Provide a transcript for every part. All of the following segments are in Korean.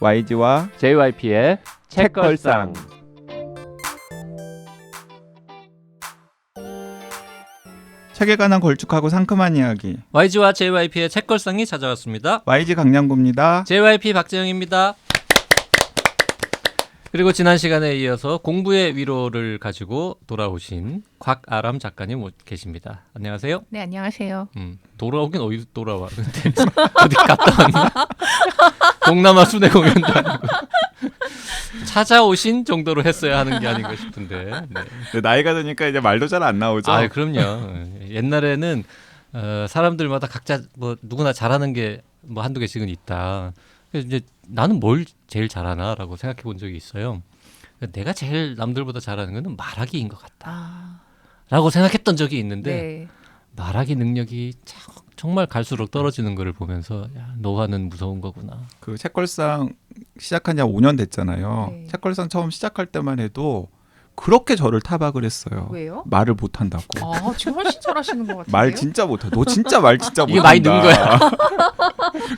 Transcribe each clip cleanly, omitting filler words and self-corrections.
YG와 JYP의 책걸상. 책에 관한 걸쭉하고 상큼한 이야기. YG와 JYP의 책걸상이 찾아왔습니다. YG 강량구입니다. JYP 박재영입니다. 그리고 지난 시간에 이어서 공부의 위로를 가지고 돌아오신 곽아람 작가님 계십니다. 안녕하세요. 네, 안녕하세요. 돌아오긴 어디서 돌아와? 근데 어디 갔다 왔나? 동남아 순회 공연도 아니고 찾아오신 정도로 했어야 하는 게 아닌가 싶은데. 네. 나이가 드니까 이제 말도 잘 안 나오죠. 아, 그럼요. 옛날에는 사람들마다 각자 뭐 누구나 잘하는 게 뭐 한두 개씩은 있다. 그래서 이제 나는 뭘 제일 잘하나라고 생각해 본 적이 있어요. 내가 제일 남들보다 잘하는 거는 말하기인 것 같다라고 생각했던 적이 있는데 네. 말하기 능력이 정말 갈수록 떨어지는 거를 보면서 야, 노화는 무서운 거구나. 그 책걸상 시작한 지 한 5년 됐잖아요. 네. 책걸상 처음 시작할 때만 해도 그렇게 저를 타박을 했어요. 왜요? 말을 못한다고. 아, 지금 훨씬 잘하시는 것 같은데요? 말 진짜 못해. 너 진짜 말 진짜 못한다. 이게 많이 는 거야.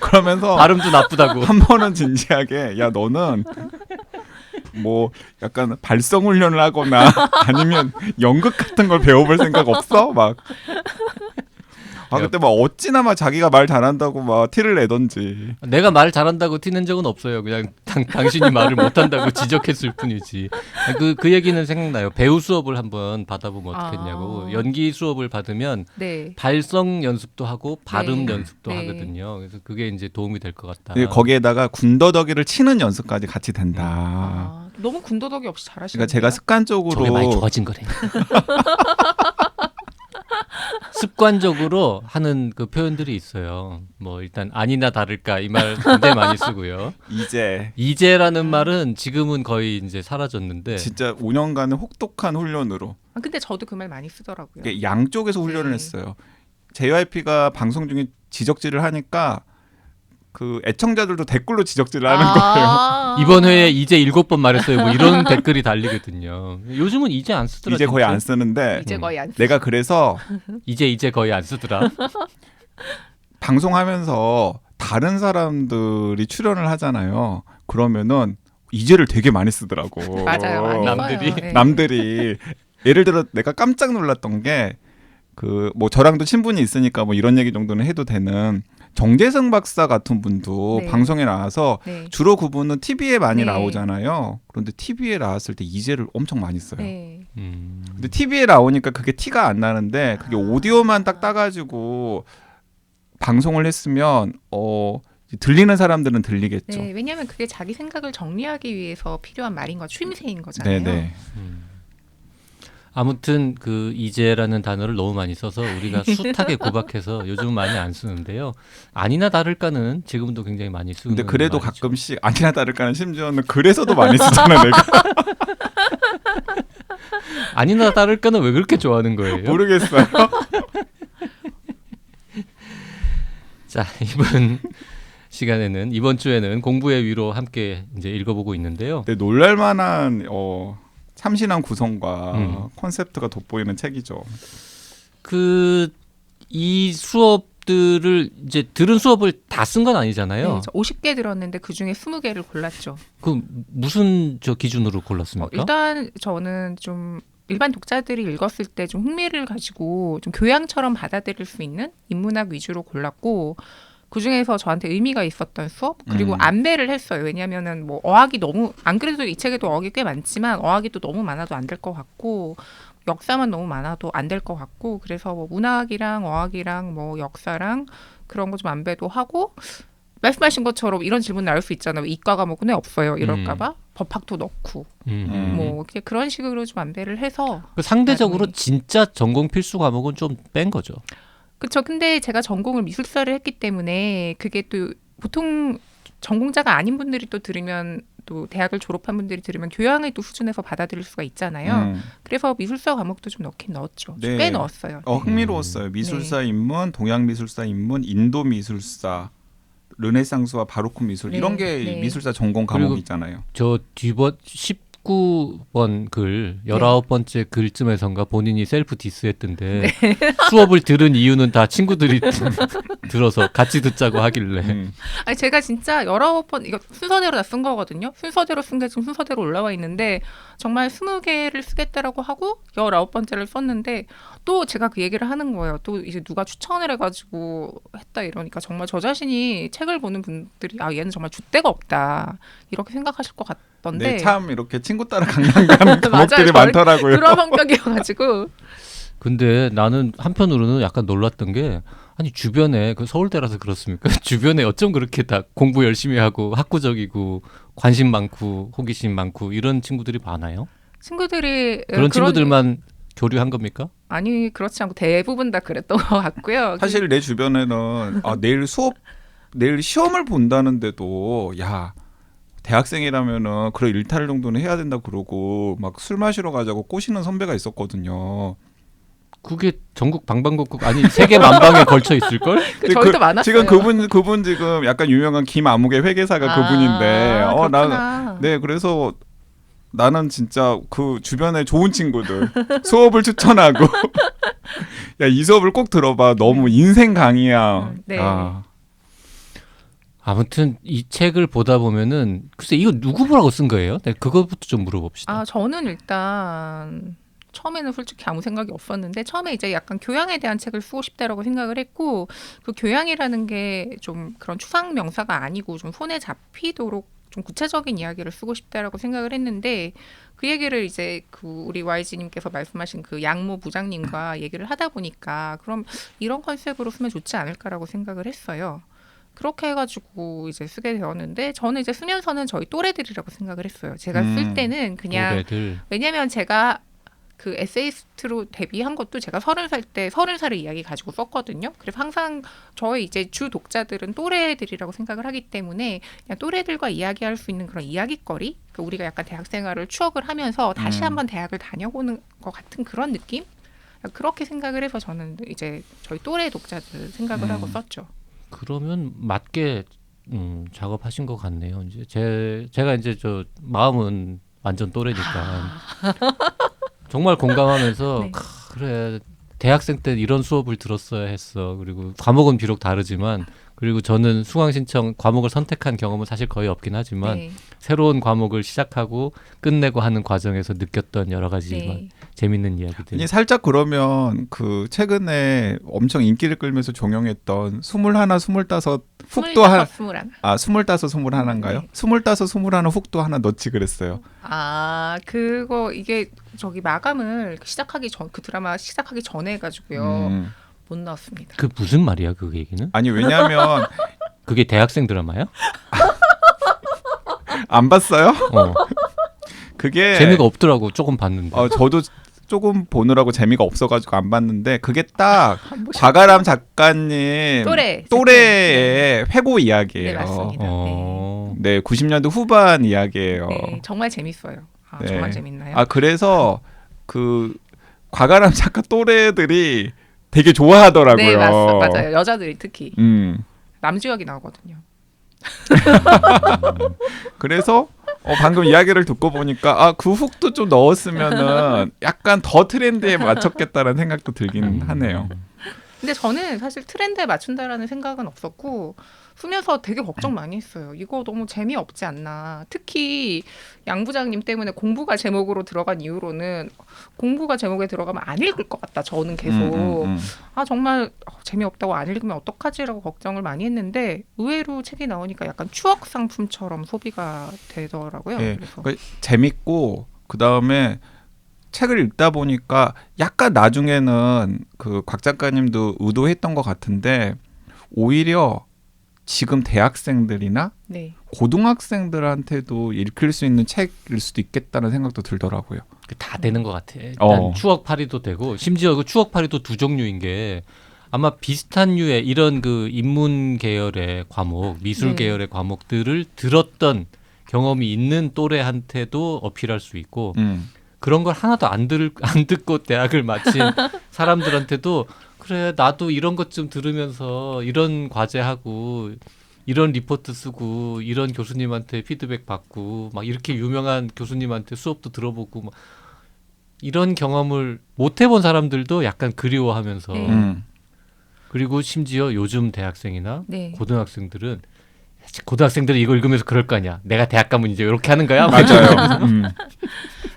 그러면서 발음도 나쁘다고. 한 번은 진지하게 야 너는 뭐 약간 발성 훈련을 하거나 아니면 연극 같은 걸 배워볼 생각 없어? 막. 아 그때 막 어찌나 막 자기가 말 잘한다고 막 티를 내던지. 내가 말 잘한다고 티낸 적은 없어요. 그냥 당신이 말을 못한다고 지적했을 뿐이지. 그 얘기는 생각나요. 배우 수업을 한번 받아보면 어떻겠냐고. 연기 수업을 받으면 네. 발성 연습도 하고 발음 네. 연습도 네. 하거든요. 그래서 그게 이제 도움이 될 것 같다. 거기에다가 군더더기를 치는 연습까지 같이 된다. 아, 너무 군더더기 없이 잘하시는데요? 그러니까 제가 습관적으로 저게 많이 좋아진 거래. 습관적으로 하는 그 표현들이 있어요. 뭐 일단 아니나 다를까 이 말 굉장히 많이 쓰고요. 이제라는 말은 지금은 거의 이제 사라졌는데 진짜 5년간의 혹독한 훈련으로. 아, 근데 저도 그 말 많이 쓰더라고요. 이게 양쪽에서 훈련을 네. 했어요. JYP가 방송 중에 지적질을 하니까 그 애청자들도 댓글로 지적질을 하는 거예요. 이번 회에 이제 7번 말했어요. 뭐 이런 댓글이 달리거든요. 요즘은 이제 안 쓰더라. 이제 거의 진짜. 안 쓰는데 이제 거의 안 내가 그래서 이제 거의 안 쓰더라. 방송하면서 다른 사람들이 출연을 하잖아요. 그러면은 이제를 되게 많이 쓰더라고. 맞아요. 많이 남들이? 써요. 네. 남들이 예를 들어 내가 깜짝 놀랐던 게 그 뭐 저랑도 친분이 있으니까 뭐 이런 얘기 정도는 해도 되는 정재승 박사 같은 분도 네. 방송에 나와서 네. 주로 그분은 TV에 많이 네. 나오잖아요. 그런데 TV에 나왔을 때 이제를 엄청 많이 써요. 네. 근데 TV에 나오니까 그게 티가 안 나는데 그게 오디오만 딱 따가지고 방송을 했으면 들리는 사람들은 들리겠죠. 네, 왜냐하면 그게 자기 생각을 정리하기 위해서 필요한 말인 거, 추임새인 거잖아요. 네네. 아무튼 그 이제라는 단어를 너무 많이 써서 우리가 숱하게 고박해서 요즘은 많이 안 쓰는데요. 아니나 다를까는 지금도 굉장히 많이 쓰는 근데 그래도 말이죠. 가끔씩 아니나 다를까는 심지어는 그래서도 많이 쓰잖아 내가. 아니나 다를까는 왜 그렇게 좋아하는 거예요? 모르겠어요. 자, 이번 주에는 공부의 위로 함께 이제 읽어보고 있는데요. 근데 놀랄만한 참신한 구성과 콘셉트가 돋보이는 책이죠. 이 수업들을 이제 들은 수업을 다 쓴 건 아니잖아요. 네, 저 50개 들었는데 그 중에 20개를 골랐죠. 그 무슨 기준으로 골랐습니까? 일단 저는 좀 일반 독자들이 읽었을 때 좀 흥미를 가지고 좀 교양처럼 받아들일 수 있는 인문학 위주로 골랐고, 그 중에서 저한테 의미가 있었던 수업, 그리고 안배를 했어요. 왜냐하면은 뭐 어학이 너무, 안 그래도 이 책에도 어학이 꽤 많지만 어학이 또 너무 많아도 안 될 것 같고, 역사만 너무 많아도 안 될 것 같고, 그래서 뭐 문학이랑 어학이랑 뭐 역사랑 그런 거 좀 안배도 하고, 말씀하신 것처럼 이런 질문 나올 수 있잖아요. 이과 과목은 왜 없어요? 이럴까봐 법학도 넣고 뭐 그런 식으로 좀 안배를 해서. 상대적으로 진짜 전공 필수 과목은 좀 뺀 거죠. 그렇죠. 근데 제가 전공을 미술사를 했기 때문에 그게 또 보통 전공자가 아닌 분들이 또 들으면, 또 대학을 졸업한 분들이 들으면 교양의 또 수준에서 받아들일 수가 있잖아요. 그래서 미술사 과목도 좀 넣긴 넣었죠. 네. 꽤 넣었어요. 흥미로웠어요. 미술사 인문, 동양 미술사 인문, 인도 미술사, 르네상스와 바로크 미술 이런 게 미술사 전공 과목이 있잖아요. 저 19번 글, 19번째 글쯤에선가 본인이 셀프 디스했던데 수업을 들은 이유는 다 친구들이 들어서 같이 듣자고 하길래 아니 제가 진짜 19번 이거 순서대로 다 쓴 거거든요. 순서대로 쓴 게 지금 순서대로 올라와 있는데 정말 20개를 쓰겠다라고 하고 19번째를 썼는데 또 제가 그 얘기를 하는 거예요. 또 이제 누가 추천을 해가지고 했다 이러니까 정말 저 자신이 책을 보는 분들이 아 얘는 정말 줏대가 없다 이렇게 생각하실 것 같던데 네, 참 이렇게 친구 따라 강남가는 과목들이 맞아요. 많더라고요. 그런 성격이어가지고 근데 나는 한편으로는 약간 놀랐던 게 아니 주변에 그 서울대라서 그렇습니까? 주변에 어쩜 그렇게 다 공부 열심히 하고 학구적이고 관심 많고 호기심 많고 이런 친구들이 많아요? 친구들이 그런 친구들만 교류한 겁니까? 아니 그렇지 않고 대부분 다 그랬던 것 같고요. 사실 내 주변에는 내일 시험을 본다는데도 야 대학생이라면은 그래 일탈 정도는 해야 된다 그러고 막 술 마시러 가자고 꼬시는 선배가 있었거든요. 그게 전국 방방곡곡 아니 세계 만방에 걸쳐 있을 걸? 저희도 많았어요. 지금 그분 지금 약간 유명한 김아무개 회계사가 그분인데 그렇구나. 네 그래서 나는 진짜 그 주변에 좋은 친구들 수업을 추천하고 야 이 수업을 꼭 들어봐 너무 인생 강의야. 네. 아. 아무튼 이 책을 보다 보면은 글쎄 이거 누구 보라고 쓴 거예요? 네, 그것부터 좀 물어봅시다. 아 저는 일단 처음에는 솔직히 아무 생각이 없었는데 처음에 이제 약간 교양에 대한 책을 쓰고 싶다라고 생각을 했고 그 교양이라는 게 좀 그런 추상 명사가 아니고 좀 손에 잡히도록 좀 구체적인 이야기를 쓰고 싶다라고 생각을 했는데 그 얘기를 이제 그 우리 YG님께서 말씀하신 그 양모 부장님과 얘기를 하다 보니까 그럼 이런 컨셉으로 쓰면 좋지 않을까라고 생각을 했어요. 그렇게 해가지고 이제 쓰게 되었는데 저는 이제 쓰면서는 저희 또래들이라고 생각을 했어요. 제가 쓸 때는 그냥 또래들. 왜냐면 제가 그 에세이스트로 데뷔한 것도 제가 30살의 이야기 가지고 썼거든요. 그래서 항상 저의 이제 주 독자들은 또래들이라고 생각을 하기 때문에 그냥 또래들과 이야기할 수 있는 그런 이야기거리, 그러니까 우리가 약간 대학 생활을 추억을 하면서 다시 한번 대학을 다녀보는 것 같은 그런 느낌? 그렇게 생각을 해서 저는 이제 저희 또래 독자들 생각을 하고 썼죠. 그러면 맞게 작업하신 것 같네요. 이제 제가 이제 저 마음은 완전 또래니까 정말 공감하면서 네. 그래 대학생 때 이런 수업을 들었어야 했어. 그리고 과목은 비록 다르지만 그리고 저는 수강 신청 과목을 선택한 경험은 사실 거의 없긴 하지만 네. 새로운 과목을 시작하고 끝내고 하는 과정에서 느꼈던 여러 가지 네. 재밌는 이야기들. 아니, 살짝 그러면 그 최근에 엄청 인기를 끌면서 종영했던 21, 25 훅도 한 21. 25, 21인가요? 네. 25, 21 훅도 하나 넣지 그랬어요. 아 그거 이게 저기 마감을 시작하기 전 그 드라마 시작하기 전에 해가지고요 못 나왔습니다. 그 무슨 말이야 그 얘기는? 아니 왜냐하면 그게 대학생 드라마야? 안 봤어요? 그게 재미가 없더라고. 조금 봤는데. 저도 조금 보느라고 재미가 없어가지고 안 봤는데 그게 딱 한 번씩. 과가람 작가님 또래의 회고 이야기예요. 네 맞습니다. 네, 90년대 후반 이야기예요. 네, 정말 재밌어요. 아, 네. 정말 재밌나요? 아 그래서 그 과가람 작가 또래들이 되게 좋아하더라고요. 네 맞아요. 여자들이 특히 남주혁이 나오거든요. 그래서 방금 이야기를 듣고 보니까 그 훅도 좀 넣었으면은 약간 더 트렌드에 맞췄겠다는 생각도 들긴 하네요. 근데 저는 사실 트렌드에 맞춘다라는 생각은 없었고 쓰면서 되게 걱정 많이 했어요. 이거 너무 재미없지 않나. 특히 양 부장님 때문에 공부가 제목으로 들어간 이후로는 공부가 제목에 들어가면 안 읽을 것 같다. 저는 계속 아 정말 재미없다고 안 읽으면 어떡하지라고 걱정을 많이 했는데 의외로 책이 나오니까 약간 추억 상품처럼 소비가 되더라고요. 네, 그래서 그러니까 재밌고 그 다음에 책을 읽다 보니까 약간 나중에는 그 곽 작가님도 의도했던 것 같은데 오히려 지금 대학생들이나 네. 고등학생들한테도 읽힐 수 있는 책일 수도 있겠다는 생각도 들더라고요. 다 되는 것 같아. 일단 추억팔이도 되고 심지어 그 추억팔이도 두 종류인 게 아마 비슷한 류의 이런 그 인문 계열의 과목, 미술 네. 계열의 과목들을 들었던 경험이 있는 또래한테도 어필할 수 있고 그런 걸 하나도 안 듣고 대학을 마친 사람들한테도 그래 나도 이런 것 좀 들으면서 이런 과제하고 이런 리포트 쓰고 이런 교수님한테 피드백 받고 막 이렇게 유명한 교수님한테 수업도 들어보고 막 이런 경험을 못 해본 사람들도 약간 그리워하면서 그리고 심지어 요즘 대학생이나 네. 고등학생들이 이거 읽으면서 그럴 거 아니야. 내가 대학 가면 이제 이렇게 하는 거야. 맞아요.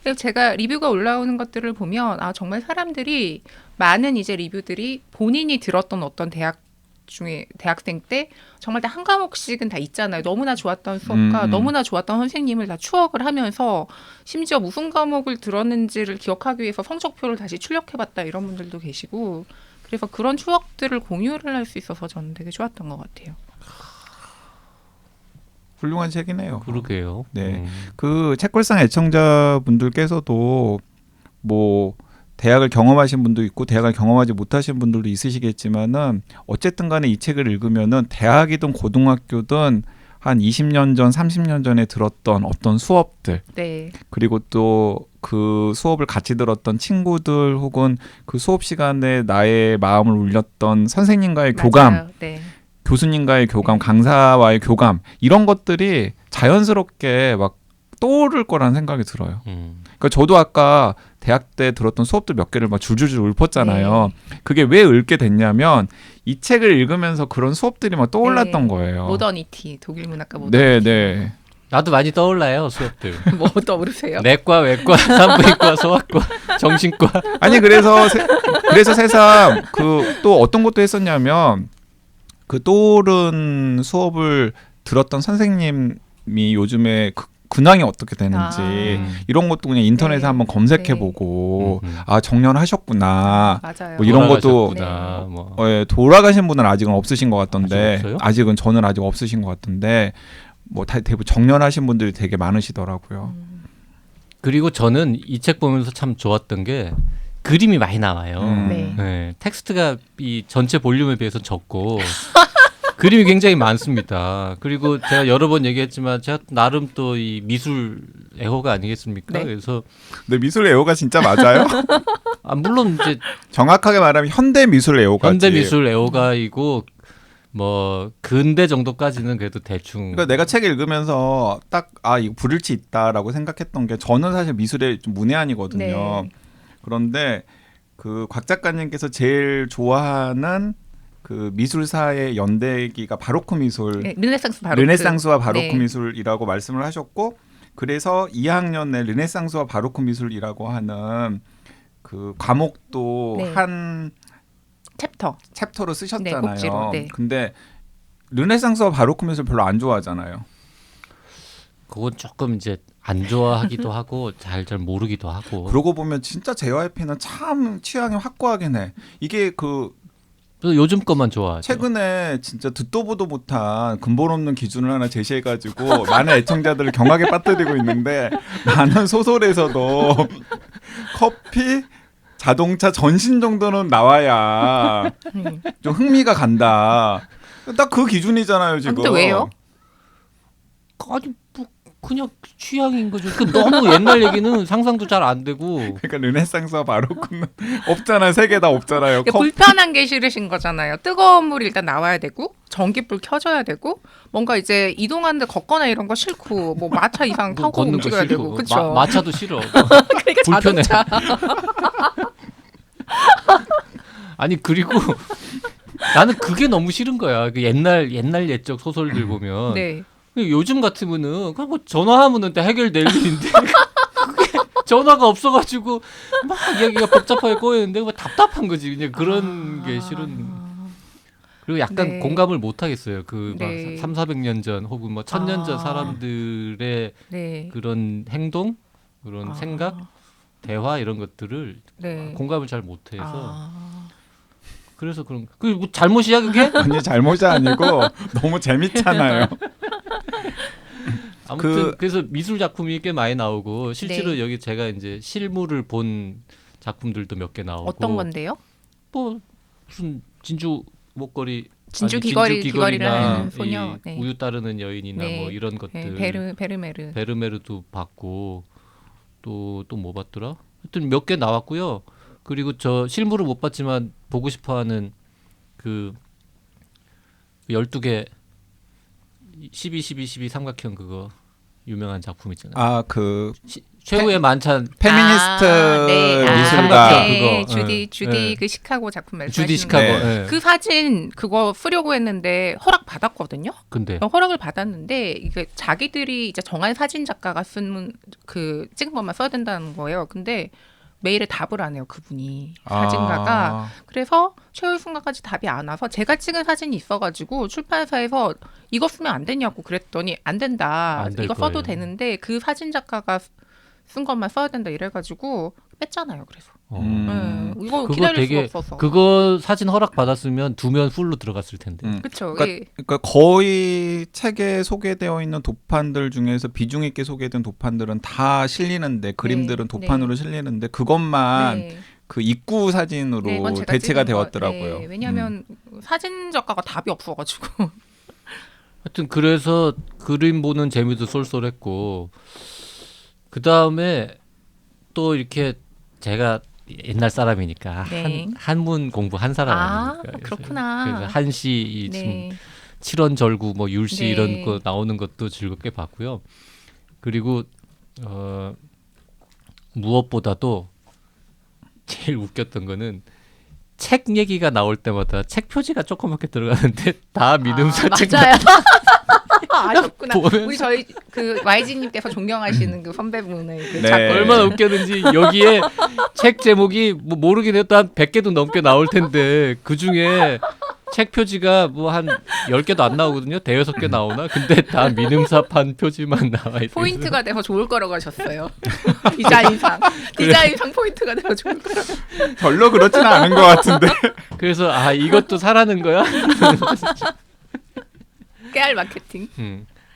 그리고 제가 리뷰가 올라오는 것들을 보면 정말 사람들이 많은 이제 리뷰들이 본인이 들었던 어떤 대학생 때 정말 다 한 과목씩은 다 있잖아요. 너무나 좋았던 수업과 너무나 좋았던 선생님을 다 추억을 하면서 심지어 무슨 과목을 들었는지를 기억하기 위해서 성적표를 다시 출력해봤다 이런 분들도 계시고 그래서 그런 추억들을 공유를 할 수 있어서 저는 되게 좋았던 것 같아요. 훌륭한 책이네요. 그러게요. 네. 그 책걸상 애청자분들께서도 뭐 대학을 경험하신 분도 있고 대학을 경험하지 못하신 분들도 있으시겠지만은 어쨌든 간에 이 책을 읽으면은 대학이든 고등학교든 한 20년 전, 30년 전에 들었던 어떤 수업들 네. 그리고 또 그 수업을 같이 들었던 친구들 혹은 그 수업 시간에 나의 마음을 울렸던 선생님과의 교감 맞아요. 네. 교수님과의 교감, 강사와의 교감 이런 것들이 자연스럽게 막 떠오를 거라는 생각이 들어요. 그러니까 저도 아까 대학 때 들었던 수업들 몇 개를 막 줄줄줄 읊었잖아요. 그게 왜 읊게 됐냐면 이 책을 읽으면서 그런 수업들이 막 떠올랐던 거예요. 모더니티, 독일 문학과 모더니티. 네, 네. 나도 많이 떠올라요 수업들. 뭐 떠오르세요? 내과, 외과, 산부인과, 소아과, 정신과. 아니 그래서 새삼 그 또 어떤 것도 했었냐면 그 떠오른 수업을 들었던 선생님이 요즘에 근황이 어떻게 되는지 이런 것도 그냥 인터넷에 한번 검색해보고 정년하셨구나 맞아요. 뭐 이런 것도 돌아가신 분은 아직은 없으신 것 같던데 아직은 저는 아직 없으신 것 같던데 뭐 대부분 정년하신 분들이 되게 많으시더라고요. 그리고 저는 이 책 보면서 참 좋았던 게 그림이 많이 나와요. 네. 텍스트가 이 전체 볼륨에 비해서 적고 그림이 굉장히 많습니다. 그리고 제가 여러 번 얘기했지만 제가 나름 또 이 미술 애호가 아니겠습니까? 네. 그래서 근데 미술 애호가 진짜 맞아요? 물론 이제 정확하게 말하면 현대 미술 애호가지. 현대 미술 애호가이고 뭐 근대 정도까지는 그래도 대충. 그러니까 내가 책 읽으면서 딱 이거 불일치 있다라고 생각했던 게 저는 사실 미술에 좀 문외한이거든요. 네. 그런데 그 곽 작가님께서 제일 좋아하는 그 미술사의 연대기가 바로크 미술, 르네상스 바로크. 르네상스와 바로크 미술이라고 말씀을 하셨고, 그래서 2학년에 르네상스와 바로크 미술이라고 하는 그 과목도 한 챕터로 쓰셨잖아요. 꼭지로, 근데 르네상스와 바로크 미술 별로 안 좋아하잖아요. 그건 조금 이제 안 좋아하기도 하고 잘 모르기도 하고. 그러고 보면 진짜 JYP는 참 취향이 확고하긴 해. 이게 요즘 것만 좋아하죠. 최근에 진짜 듣도 보도 못한 근본 없는 기준을 하나 제시해가지고 많은 애청자들을 경악에 빠뜨리고 있는데 나는 소설에서도 커피, 자동차, 전신 정도는 나와야 좀 흥미가 간다. 딱 그 기준이잖아요 지금. 근데 왜요? 아니 뭐 그냥 취향인 거죠. 너무 옛날 얘기는 상상도 잘 안 되고. 그러니까 르네상스와 바로크는 없잖아요. 세 개 다 없잖아요. 불편한 게 싫으신 거잖아요. 뜨거운 물이 일단 나와야 되고 전기불 켜줘야 되고 뭔가 이제 이동하는데 걷거나 이런 거 싫고 뭐 마차 이상 타고 걷는 움직여야 거 싫고. 되고 그렇죠. 마차도 싫어. 그러니까 불편해. 자동차. 아니 그리고 나는 그게 너무 싫은 거야. 그 옛날 옛적 소설들 보면. 네. 요즘 같으면은 그냥 뭐 전화하면은 다 해결될 일인데 그게 전화가 없어가지고 막 이야기가 복잡하게 꼬이는데 뭐 답답한 거지. 그냥 그런 게 싫은. 그리고 약간 공감을 못 하겠어요. 그 막 300~400년 전 혹은 뭐 1000년 전 사람들의 그런 행동, 그런 생각, 대화 이런 것들을 공감을 잘 못해서. 그래서 그런 뭐 잘못이야 그게? 아니 잘못이 아니고 너무 재밌잖아요. 아무튼 그래서 미술 작품이 꽤 많이 나오고 실제로 여기 제가 이제 실물을 본 작품들도 몇 개 나오고. 어떤 건데요? 뭐 무슨 진주 목걸이, 진주 귀걸이라는 소녀, 우유 따르는 여인이나 뭐 이런 것들. 베르메르도 봤고 또 뭐 봤더라? 하여튼 몇 개 나왔고요. 그리고 저 실물을 못 봤지만 보고 싶어하는 그 12개 12 삼각형 그거 유명한 작품 있잖아요. 아, 그 최후의 만찬 페미니스트 삼각형 네, 그거. 주디 네. 그 시카고 작품 주디 말씀하시는 시카고. 네. 거. 예. 그 사진 그거 쓰려고 했는데 허락 받았거든요. 근데 허락을 받았는데 이게 자기들이 이제 정한 사진 작가가 쓴 그 찍은 것만 써야 된다는 거예요. 근데 메일에 답을 안 해요, 그분이 사진가가. 아, 그래서 최후 순간까지 답이 안 와서 제가 찍은 사진이 있어가지고 출판사에서 이거 쓰면 안 되냐고 그랬더니 안 된다. 안될 이거 써도 거예요. 되는데 그 사진 작가가 쓴 것만 써야 된다 이래가지고 뺐잖아요. 그래서 이거 그거 기다릴 되게 수가 없어서. 그거 사진 허락 받았으면 두면 풀로 들어갔을 텐데. 그렇죠. 그러니까 거의 책에 소개되어 있는 도판들 중에서 비중 있게 소개된 도판들은 다 실리는데 그림들은 도판으로 실리는데 그것만 네. 그 입구 사진으로 네, 이건 제가 대체가 찍은 거. 되었더라고요. 네, 왜냐하면 사진 작가가 답이 없어가지고. 하여튼 그래서 그림 보는 재미도 쏠쏠했고 그 다음에 또 이렇게 제가 옛날 사람이니까 네. 한문 공부한 사람 아, 아닙니까? 그렇구나. 그래서 한시 네. 칠원절구 뭐 율시 네. 이런 거 나오는 것도 즐겁게 봤고요. 그리고 무엇보다도 제일 웃겼던 거는 책 얘기가 나올 때마다 책 표지가 조그맣게 들어가는데 다 믿음사 책 맞아요. 아셨구나. 보면서. 우리 저희 그 YG님께서 존경하시는 그 선배분의 그 네. 작품. 얼마나 웃겼는지 여기에 책 제목이 뭐 모르긴 해도 한 100개도 넘게 나올 텐데 그중에 책 표지가 뭐 한 10개도 안 나오거든요. 대여섯 개 나오나? 근데 다 민음사판 표지만 나와 있어요. 포인트가 돼서 좋을 거라고 하셨어요. 디자인상 포인트가 돼서 좋을 거라고. 별로 그렇지는 않은 것 같은데. 그래서 아 이것도 사라는 거야? 깨알 마케팅.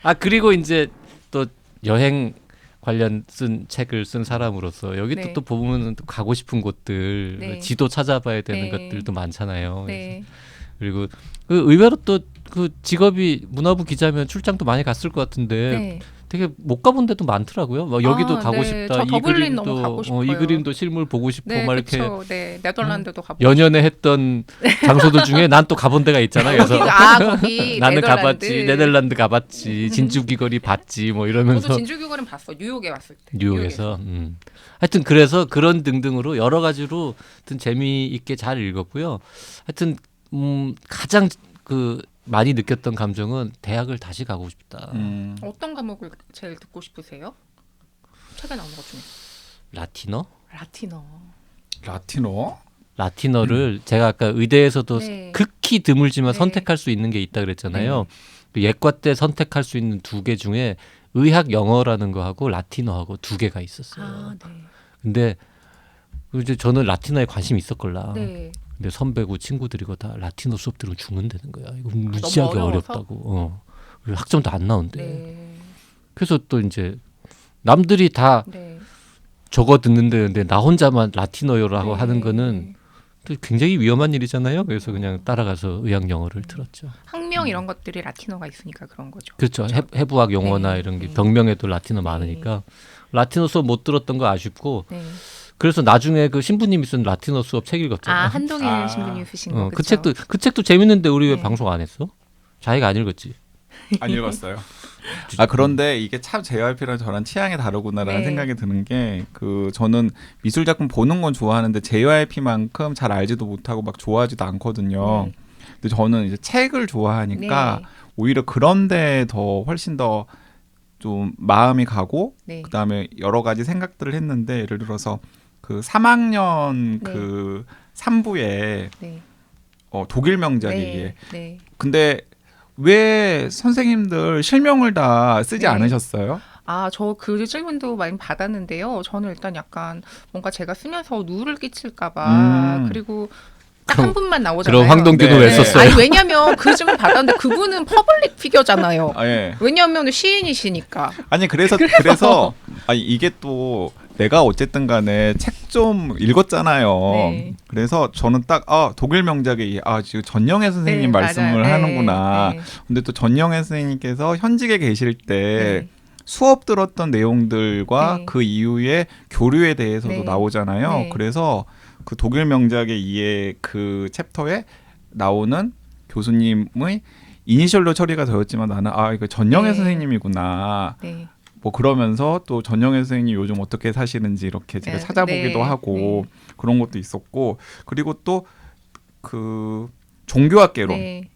아 그리고 이제 또 여행 관련 쓴 책을 쓴 사람으로서 여기 네. 또 보면 또 가고 싶은 곳들 네. 지도 찾아봐야 되는 네. 것들도 많잖아요. 네. 그리고 그 의외로 또 그 직업이 문화부 기자면 출장도 많이 갔을 것 같은데 네. 되게 못 가본 데도 많더라고요. 막 여기도 가고 네. 싶다. 저 이 더블린 너무 그림도 가고 싶어요. 이 그림도 실물 보고 싶고 네, 막 이렇게 그렇죠. 네, 네덜란드도 가보고. 연연해 했던 장소들 중에 난 또 가본 데가 있잖아. 그래서 거기 나는 네덜란드. 가봤지, 네덜란드 가봤지, 진주 귀걸이 봤지, 뭐 이러면서 저도 진주교과는 봤어. 뉴욕에 왔을 때. 뉴욕에서. 하여튼 그래서 그런 등등으로 여러 가지로 하여튼 재미있게 잘 읽었고요. 하여튼 가장 그 많이 느꼈던 감정은 대학을 다시 가고 싶다. 어떤 과목을 제일 듣고 싶으세요? 책에 나온 것 중에. 라틴어? 라틴어? 라틴어를 제가 아까 의대에서도 네. 극히 드물지만 네. 선택할 수 있는 게 있다 그랬잖아요. 그 예과 때 선택할 수 있는 두 개 중에 의학 영어라는 거하고 라틴어하고 두 개가 있었어요. 아, 네. 근데 이제 저는 라틴어에 관심이 있었걸라. 네. 근데 선배고 친구들이 이거 다 라틴어 수업 들으면 죽는다는 거야. 이거 무지하게 어려워서? 어렵다고. 그리고 학점도 안 나온대. 네. 그래서 또 이제 남들이 다 네. 적어 듣는데 나 혼자만 라틴어라고 네. 하는 거는 또 굉장히 위험한 일이잖아요. 그래서 그냥 따라가서 의학 영어를 들었죠. 학명 이런 것들이 라틴어가 있으니까 그런 거죠. 그렇죠. 해부학 용어나 네. 이런 게 네. 병명에도 라틴어 많으니까 라틴어 수업 못 들었던 거 아쉽고 네. 그래서 나중에 그 신부님이 쓴 라틴어 수업 책 읽었잖아요. 아, 한동일 아. 신부님 쓰신 거. 그 그쵸? 책도 재밌는데 우리 왜 네. 방송 안 했어? 자기가 안 읽었지. 안 읽었어요. 아 그런데 이게 참 JYP랑 저랑 취향이 다르구나라는 네. 생각이 드는 게 저는 미술 작품 보는 건 좋아하는데 JYP만큼 잘 알지도 못하고 막 좋아하지도 않거든요. 네. 근데 저는 이제 책을 좋아하니까 네. 오히려 그런데 더 훨씬 더 좀 마음이 가고 네. 그다음에 여러 가지 생각들을 했는데 예를 들어서 그 3학년 네. 그 3부에 네. 독일 명작이기에 네. 네. 근데 왜 선생님들 실명을 다 쓰지 네. 않으셨어요? 아, 저 그 질문도 많이 받았는데요. 저는 일단 약간 뭔가 제가 쓰면서 누를 끼칠까봐 그리고 딱 한 분만 나오잖아요. 그럼 황동규는 네. 왜 썼어요? 아니 왜냐면 그 질문 받았는데 그분은 퍼블릭 피겨잖아요. 아, 예. 왜냐면 시인이시니까. 아니 그래서 아니 이게 또 내가 어쨌든 간에 책 좀 읽었잖아요. 네. 그래서 저는 딱 독일 명작에 지금 전영애 선생님 네, 말씀을 맞아요. 하는구나. 네, 네. 근데 또 전영애 선생님께서 현직에 계실 때 네. 수업 들었던 내용들과 네. 그 이후에 교류에 대해서도 네. 나오잖아요. 네. 그래서 그 독일 명작의 이해 그 챕터에 나오는 교수님의 이니셜로 처리가 되었지만 나는 이거 전영애 네. 선생님이구나. 네. 뭐 그러면서 또 전영애 선생님이 요즘 어떻게 사시는지 이렇게 제가 네. 찾아보기도 네. 하고 그런 것도 있었고 그리고 또 그 종교학개론 네.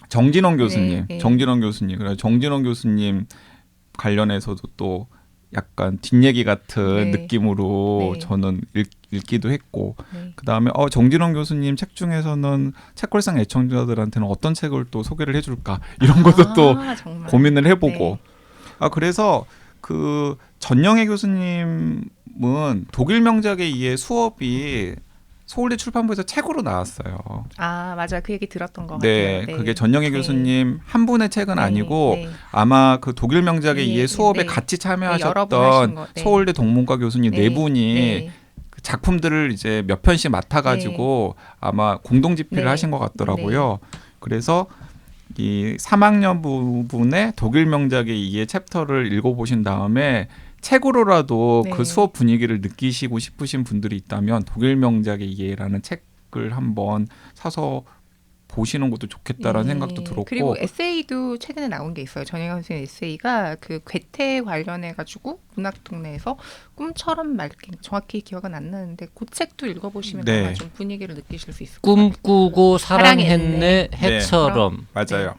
정진원 교수님, 네. 정진원 교수님, 그래서 정진원 교수님 관련해서도 또 약간 뒷얘기 같은 네. 느낌으로 네. 저는 읽기도 했고 네. 그다음에 정진원 교수님 책 중에서는 책걸상 애청자들한테는 어떤 책을 또 소개를 해줄까 이런 것도 또 정말. 고민을 해보고 네. 그래서 그 전영애 교수님은 독일 명작에 의해 수업이 서울대 출판부에서 책으로 나왔어요. 맞아. 그 얘기 들었던 것 네, 같아요. 그게 전영애 네. 교수님 한 분의 책은 네. 아니고 네. 아마 그 독일 명작에 네. 의해 수업에 네. 같이 여러 분 하신 참여하셨던 거. 네. 서울대 동문과 교수님 네 분이 네. 그 작품들을 이제 몇 편씩 맡아가지고 아마 공동 집필을 네. 하신 것 같더라고요. 그래서 이 3학년 부분의 독일 명작에 의해 챕터를 읽어보신 다음에 책으로라도 네. 그 수업 분위기를 느끼시고 싶으신 분들이 있다면 독일 명작의 이해라는 책을 한번 사서 보시는 것도 좋겠다라는 생각도 들었고 그리고 에세이도 최근에 나온 게 있어요. 전영애 선생님 에세이가 그 괴테 관련해 가지고 문학동네에서 꿈처럼 맑게 정확히 기억은 안 나는데 그 책도 읽어보시면 네. 아마 좀 분위기를 느끼실 수 있을 것 같아요. 꿈꾸고 사랑했네 해처럼 맞아요.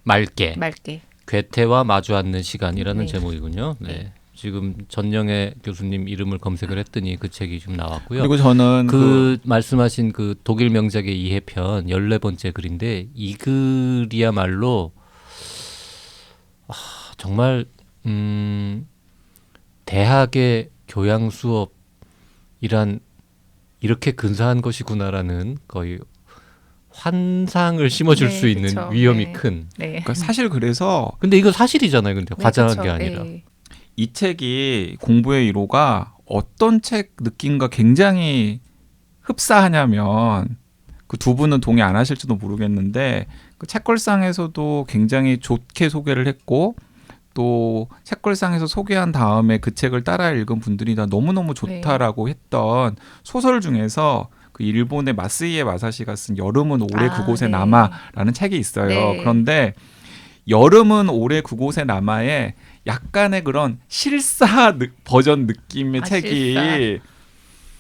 맑게 맑게. 괴테와 마주 앉는 시간이라는 네. 제목이군요. 네. 지금 전영애 교수님 이름을 검색을 했더니 그 책이 좀 나왔고요. 그리고 저는 그 말씀하신 그 독일 명작의 이해편 14번째 글인데 이 글이야말로 정말 대학의 교양 수업이란 이렇게 근사한 것이구나라는 거의 환상을 심어줄 네, 수 있는 그쵸. 위험이 네. 큰. 네. 그러니까 사실 그래서 근데 이거 사실이잖아요. 근데 네, 과장한 그쵸. 게 아니라. 네. 이 책이 공부의 1호가 어떤 책 느낌과 굉장히 흡사하냐면 그 두 분은 동의 안 하실지도 모르겠는데 그 책걸상에서도 굉장히 좋게 소개를 했고 또 책걸상에서 소개한 다음에 그 책을 따라 읽은 분들이 다 너무너무 좋다라고 했던 소설 중에서 그 일본의 마스이에 마사시가 쓴 여름은 오래 그곳에 네. 남아라는 책이 있어요. 네. 그런데 여름은 오래 그곳에 남아에 약간의 그런 실사 버전 느낌의 책이 실사.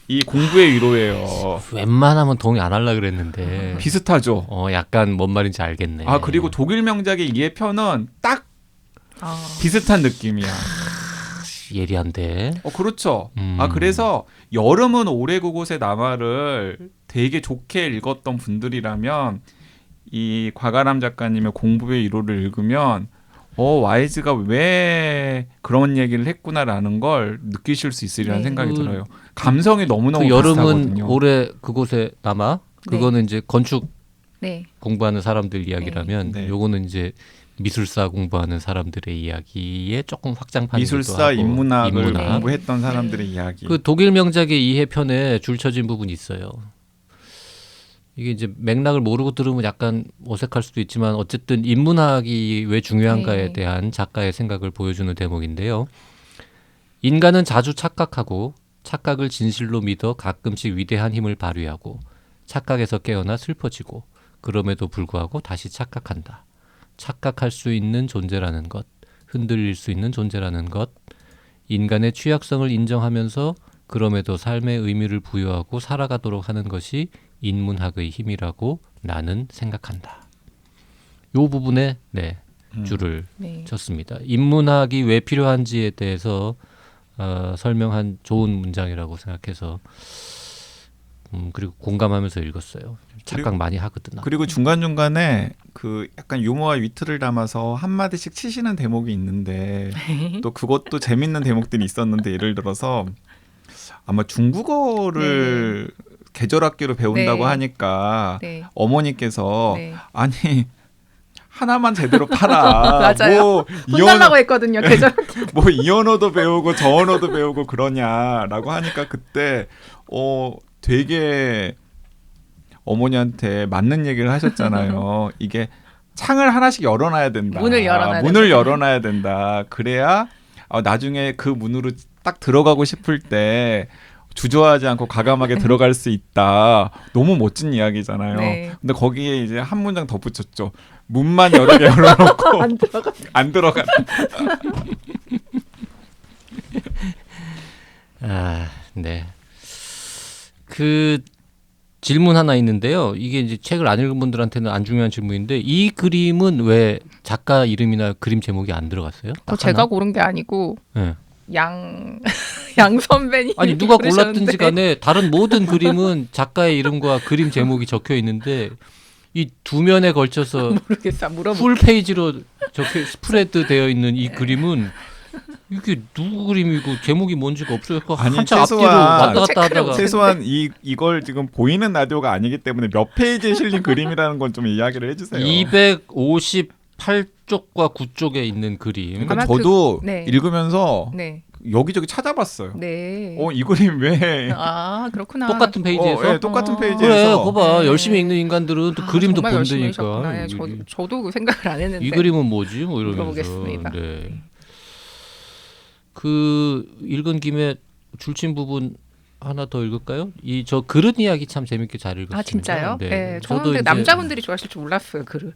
이 공부의 위로예요. 웬만하면 동의 안 하려고 그랬는데 비슷하죠. 약간 뭔 말인지 알겠네. 그리고 독일 명작의 이해편은 딱 비슷한 느낌이야. 예리한데. 그렇죠. 그래서 여름은 오래 그곳에 남아를 되게 좋게 읽었던 분들이라면 이 과가람 작가님의 공부의 위로를 읽으면 와이즈가 왜 그런 얘기를 했구나라는 걸 느끼실 수 있으리라는 네. 생각이 들어요. 감성이 너무너무 그 여름은 비슷하거든요. 올해 그곳에 남아. 그거는 이제 건축 네. 공부하는 사람들 이야기라면 네. 요거는 이제 미술사 공부하는 사람들의 이야기에 조금 확장판이기도 미술사 하고 인문학을 인문학. 공부했던 사람들의 이야기. 그 독일 명작의 이해편에 줄쳐진 부분이 있어요. 이게 이제 맥락을 모르고 들으면 약간 어색할 수도 있지만 어쨌든 인문학이 왜 중요한가에 네. 대한 작가의 생각을 보여주는 대목인데요. 인간은 자주 착각하고 착각을 진실로 믿어 가끔씩 위대한 힘을 발휘하고 착각에서 깨어나 슬퍼지고 그럼에도 불구하고 다시 착각한다. 착각할 수 있는 존재라는 것, 흔들릴 수 있는 존재라는 것, 인간의 취약성을 인정하면서 그럼에도 삶의 의미를 부여하고 살아가도록 하는 것이 인문학의 힘이라고 나는 생각한다. 요 부분에 줄을 네. 쳤습니다. 인문학이 왜 필요한지에 대해서 설명한 좋은 문장이라고 생각해서 그리고 공감하면서 읽었어요. 착각 많이 하거든. 그리고 중간중간에 그 약간 유머와 위트를 담아서 한마디씩 치시는 대목이 있는데 또 그것도 재밌는 대목들이 있었는데 예를 들어서 아마 중국어를 계절학기로 배운다고 네. 하니까 네. 어머니께서 네. 아니 하나만 제대로 팔아. 맞아요. 뭐 혼달라고 했거든요. 계절. 뭐 이 언어도 배우고 저 언어도 배우고 그러냐라고 하니까 그때 되게 어머니한테 맞는 얘기를 하셨잖아요. 이게 창을 하나씩 열어놔야 된다. 문을 열어놔야 문을 된다. 열어놔야 된다. 그래야 나중에 그 문으로 딱 들어가고 싶을 때 주저하지 않고 과감하게 들어갈 수 있다. 너무 멋진 이야기잖아요. 네. 근데 거기에 이제 한 문장 덧붙였죠. 문만 여러 개 열어놓고 안 들어가. 네. 그 질문 하나 있는데요. 이게 이제 책을 안 읽은 분들한테는 안 중요한 질문인데 이 그림은 왜 작가 이름이나 그림 제목이 안 들어갔어요? 딱 제가 하나? 고른 게 아니고 네. 양 선배님 아니 누가 골랐든지 간에 다른 모든 그림은 작가의 이름과 그림 제목이 적혀 있는데 이 두 면에 걸쳐서 모르겠어. 물어볼게. 풀 페이지로 적혀 스프레드 되어 있는 이 그림은 이게 누구 그림이고 제목이 뭔지가 없어요. 아니, 한참 앞뒤로 최소한 왔다 갔다 체크를 하다가 최소한 이걸 지금 보이는 라디오가 아니기 때문에 몇 페이지에 실린 그림이라는 건 좀 이야기를 해주세요. 258쪽과 9쪽에 있는 그림. 그러니까 아마 저도 네. 읽으면서 네. 여기저기 찾아봤어요. 네. 이 그림 왜? 아 그렇구나. 똑같은 페이지에서 예, 똑같은 어. 페이지에서. 그래, 그거 봐. 네. 열심히 읽는 인간들은 또 그림도 정말 열심히 본다니까. 읽으셨구나. 저도 그 생각을 안 했는데. 이 그림은 뭐지? 뭐 이러면서. 물어보겠습니다. 네. 그 읽은 김에 줄친 부분 하나 더 읽을까요? 이 저 그릇 이야기 참 재밌게 잘 읽었습니다. 아 진짜요? 네. 저는 저도 근데 이제 남자분들이 좋아하실 줄 몰랐어요. 그릇.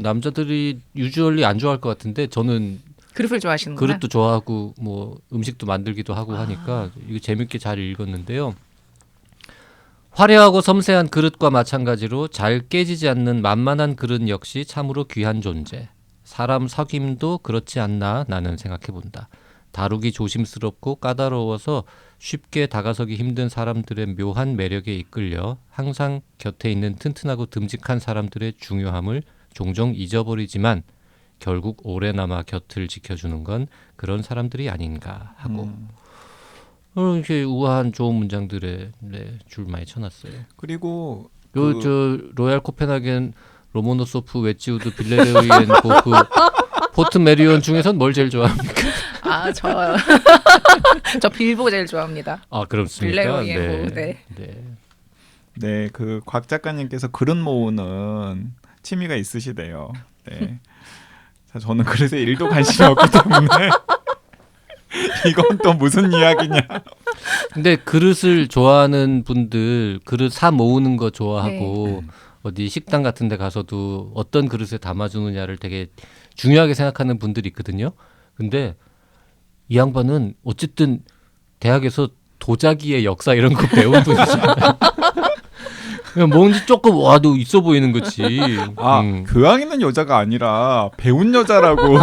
남자들이 유주얼리 안 좋아할 것 같은데 저는 그릇을 좋아하시는구나. 그릇도 좋아하고 뭐 음식도 만들기도 하고 하니까 이거 재밌게 잘 읽었는데요. 화려하고 섬세한 그릇과 마찬가지로 잘 깨지지 않는 만만한 그릇 역시 참으로 귀한 존재. 사람 석임도 그렇지 않나 나는 생각해본다. 다루기 조심스럽고 까다로워서 쉽게 다가서기 힘든 사람들의 묘한 매력에 이끌려 항상 곁에 있는 튼튼하고 듬직한 사람들의 중요함을 종종 잊어버리지만 결국 오래남아 곁을 지켜주는 건 그런 사람들이 아닌가 하고 이렇게 우아한 좋은 문장들에 줄 많이 쳐놨어요. 그리고 저 로얄 코펜하겐 로모노소프 웨지우드 빌레르이엔 보프 포트 메리온 중에선 뭘 제일 좋아합니까? 아 저요. 저 빌보 제일 좋아합니다. 아 그렇습니까? 빌레르이엔 네. 네, 그 곽 작가님께서 그릇 모으는 취미가 있으시대요. 네. 자, 저는 그릇에 1도 관심이 없기 때문에 이건 또 무슨 이야기냐. 근데 그릇을 좋아하는 분들 그릇 사 모으는 거 좋아하고 어디 식당 같은 데 가서도 어떤 그릇에 담아주느냐를 되게 중요하게 생각하는 분들이 있거든요. 근데 이 양반은 어쨌든 대학에서 도자기의 역사 이런 거 배운 분이잖아요. 그냥 뭔지 조금 와도 있어 보이는 거지. 교양 있는 여자가 아니라 배운 여자라고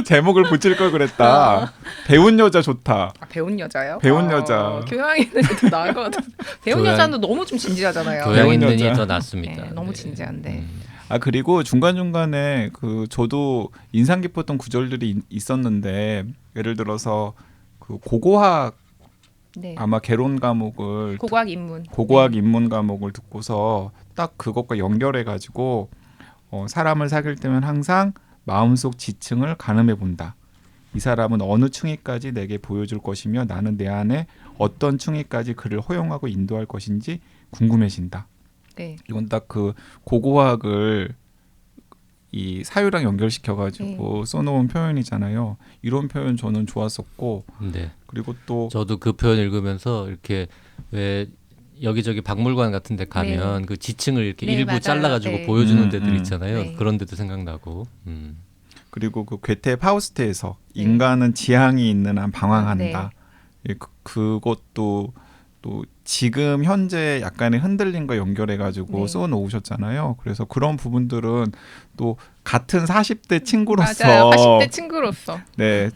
제목을 붙일 걸 그랬다. 배운 여자 좋다. 배운 여자요? 배운 여자. 교양 있는 게 더 나을 것 같아. 배운 여자는 너무 좀 진지하잖아요. 교양 배운 있는 여자. 게 더 낫습니다. 네, 너무 진지한데. 그리고 중간중간에 저도 인상 깊었던 구절들이 있었는데 예를 들어서 그 고고학 네. 아마 개론 과목을 고고학 인문. 고고학 인문 과목을 듣고서 딱 그것과 연결해 가지고 사람을 사귈 때면 항상 마음속 지층을 가늠해 본다. 이 사람은 어느 층위까지 내게 보여줄 것이며 나는 내 안에 어떤 층위까지 그를 허용하고 인도할 것인지 궁금해진다. 네. 이건 딱 그 고고학을 이 사유랑 연결시켜 가지고 써놓은 표현이잖아요. 이런 표현 저는 좋았었고, 네. 그리고 또 저도 그 표현 읽으면서 이렇게 왜 여기저기 박물관 같은 데 가면 그 지층을 이렇게 네, 일부 맞아요. 잘라가지고 네. 보여주는 데들 있잖아요. 네. 그런 데도 생각나고. 그리고 그 괴테 파우스트에서 인간은 지향이 있는 한 방황한다. 예, 그것도 또 지금 현재 약간의 흔들림과 연결해가지고 써놓으셨잖아요. 그래서 그런 부분들은 또 같은 40대 친구로서 맞아요. 40대 친구로서. 네,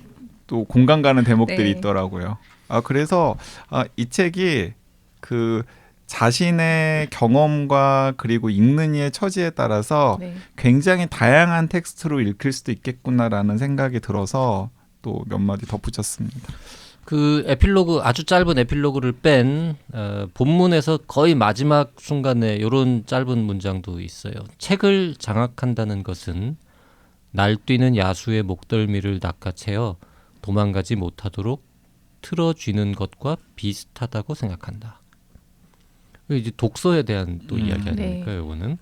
또 공감 가는 대목들이 네. 있더라고요. 그래서 이 책이 그 자신의 경험과 그리고 읽는 이의 처지에 따라서 굉장히 다양한 텍스트로 읽힐 수도 있겠구나라는 생각이 들어서 또 몇 마디 덧붙였습니다. 그 에필로그 아주 짧은 에필로그를 뺀 본문에서 거의 마지막 순간에 이런 짧은 문장도 있어요. 책을 장악한다는 것은 날뛰는 야수의 목덜미를 낚아채어 도망가지 못하도록 틀어쥐는 것과 비슷하다고 생각한다. 이제 독서에 대한 또 이야기 아닙니까? 이거는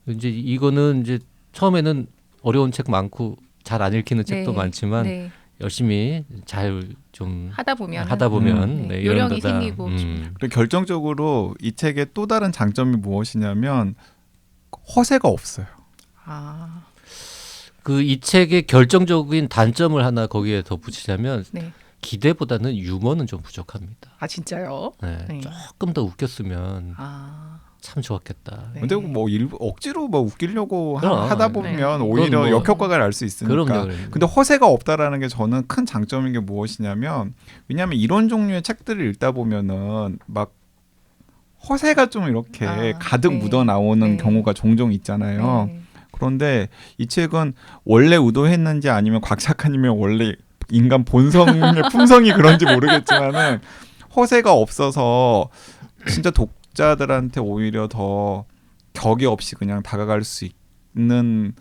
이거는 이제 처음에는 어려운 책 많고 잘 안 읽히는 책도 많지만 열심히 잘 좀 하다 보면 네, 이런 요령이 거다. 생기고 그리고 결정적으로 이 책의 또 다른 장점이 무엇이냐면 허세가 없어요. 아, 그 이 책의 결정적인 단점을 하나 거기에 덧붙이자면 네. 기대보다는 유머는 좀 부족합니다. 아 진짜요? 네, 네. 조금 더 웃겼으면 아, 참 좋았겠다. 네. 근데 뭐 일부 억지로 뭐 웃기려고 그럼. 하다 보면 네. 오히려 그건 뭐- 역효과가 날 수 있으니까. 그럼요. 근데 허세가 없다라는 게 저는 큰 장점인 게 무엇이냐면 왜냐하면 이런 종류의 책들을 읽다 보면은 막 허세가 좀 이렇게 아, 가득 네. 묻어 나오는 네. 경우가 종종 있잖아요. 네. 그런데 이 책은 원래 의도했는지 아니면 곽 작가님의 원래 인간 본성의 품성이 그런지 모르겠지만은 허세가 없어서 진짜 독자들한테 오히려 더 격이 없이 그냥 다가갈 수 있는